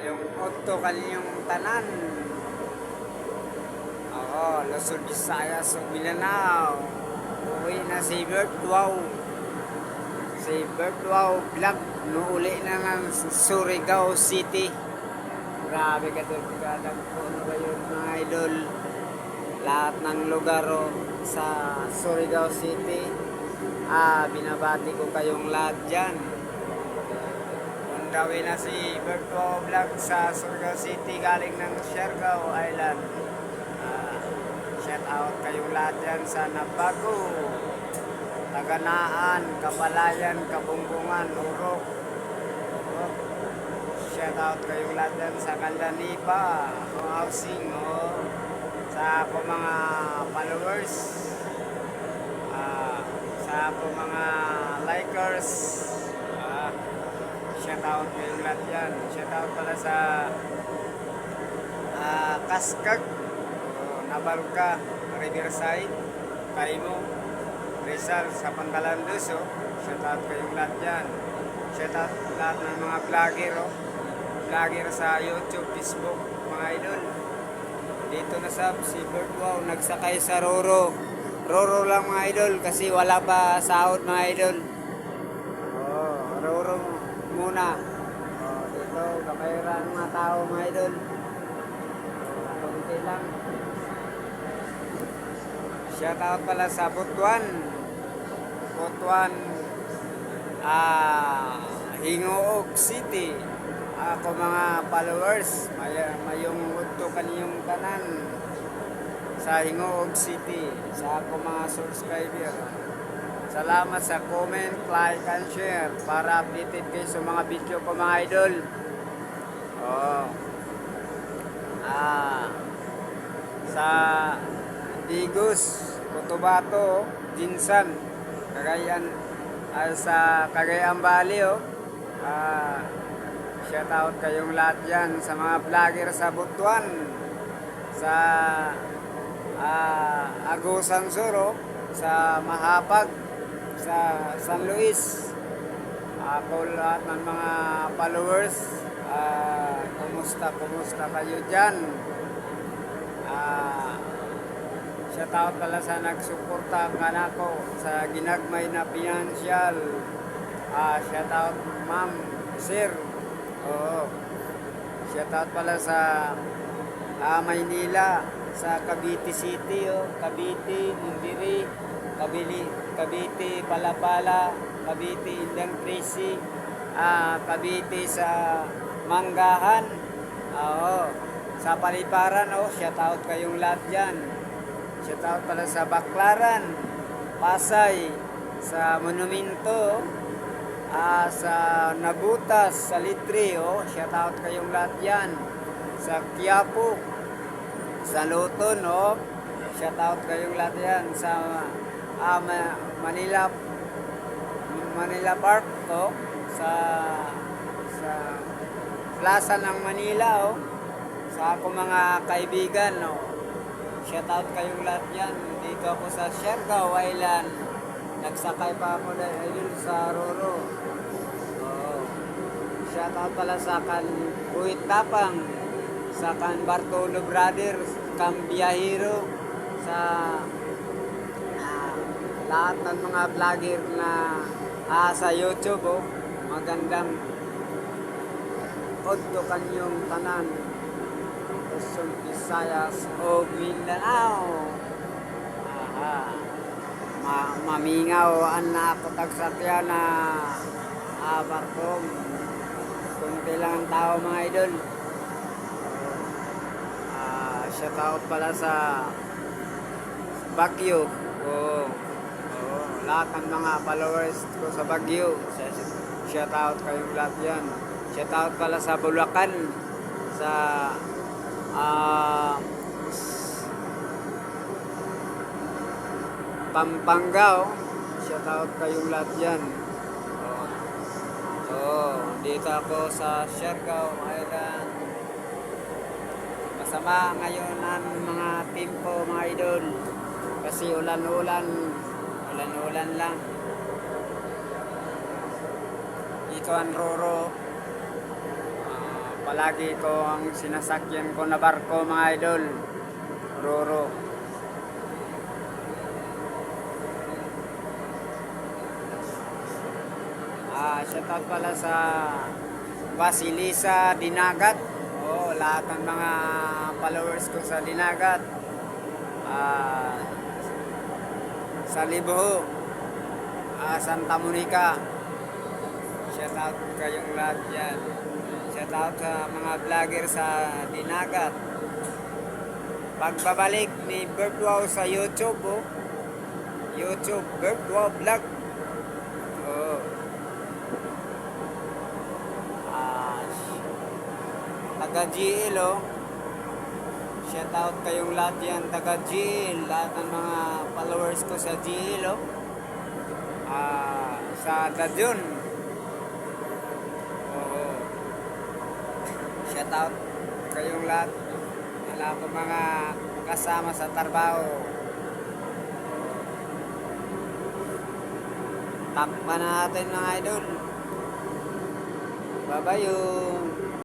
yung otto kaninyong tanan. Oo, Luzon, Visayas, ug Mindanao. Uwi na si Bert Wow. Si Bert Wow vlog nuuli na ng Surigao City. Grabe ka doon, kadagpo na ba yun mga idol? Lahat ng lugar sa Surigao City. Binabati ko kayong lahat dyan. Gawin na si Berto Vlog sa Surigao City galing ng Siargao Island. Shout out kayong lahat dyan sa Nabago, Taganaan, Kapalayan, Kabumbungan, Urok. Shout out kayong lahat dyan sa Candanipa, Housing, sa ako mga followers, sa ako mga likers. Shout out kayong lahat yan. Shout out pala sa Kaskag, Nabalca, Riverside, Kaimo, Rizal, sa Pantalandos. Shout out kayong lahat yan. Shout out lahat ng mga vlogger, vlogger sa YouTube, Facebook, mga idol. Dito na sa si Bert Wow nagsakay sa Roro. Roro lang mga idol kasi wala pa sahod mga idol. Roro muna. Dito kapairan mga tao mga idol. Kunti lang. Shout out pala sa Butuan. Butuan Hingoog City. Ako mga followers, mayong udto kaniyong tanan sa Hingoog City, sa ako mga subscriber. Salamat sa comment, like, and share para updated kayo sa mga video ko mga idol. Sa Digos, Cotabato, Jinsan, Cagayan, sa Cagayan Valley, shout out kayong lahat dyan sa mga vlogger sa Butuan, sa Agusan Sur, sa Mahapag, sa San Luis. Ako lahat ng mga followers, kumusta kayo dyan? Shout out pala sa nagsuporta ng anak ko sa ginagmay na financial. Shout out ma'am, sir. Shout out pala sa Maynila, sa Cavite City, Cavite, Mundiri, Cavite, Palapala, Cavite, Indang Tracy, Cavite sa Manggahan, sa Paliparan, shout out kayong lahat dyan. Shout out pala sa Baclaran, Pasay, sa Monumento, sa Nabutas, sa Litri, shout out kayong lahat yan. Sa Quiapo, sa Luton, shout out kayong lahat yan. Sa Manila Park, sa Plaza ng Manila, sa ako mga kaibigan, shout out kayong lahat yan. Dito ako sa Siargao Island. Nagsakay pa ako dahil sa Roro. Shout out pala sa Buhit Tapang, sa Bartolo Brothers, Biyahero, sa lahat ng mga vlogger na sa YouTube. Magandang odto kanyong tanan, Luzon, Visayas o Mindanao. Mamingaw ang nakatagsakya na Bartong. Kunti lang ang tao mga idol. Shout out pala sa Baguio. Lahat ng mga followers ko sa Baguio. Shout out kayong lahat yan. Shout out pala sa Bulacan, sa Pampanga. Shout out kayong lahat yan. Dito ako sa Siargao Island. Masama ngayon ang mga tempo mga idol kasi ulan-ulan lang. Dito ang Roro, palagi ko ang sinasakyan ko na barko mga idol. Roro. Shoutout pala sa Basilisa Dinagat. Lahat ng mga followers ko sa Dinagat. Sa Libo, Santa Monica. Shoutout kayong lahat yan. Shoutout sa mga vlogger sa Dinagat. Pagbabalik ni Birdwow sa YouTube, YouTube, Birdwow Vlog. Taga GL, shoutout kayong lahat yan, taga GL, lahat ng mga followers ko sa GL, sa Dajon. Shoutout kayong lahat, wala ko mga kasama sa trabaho. Takpan natin mga idol. Bye-bye.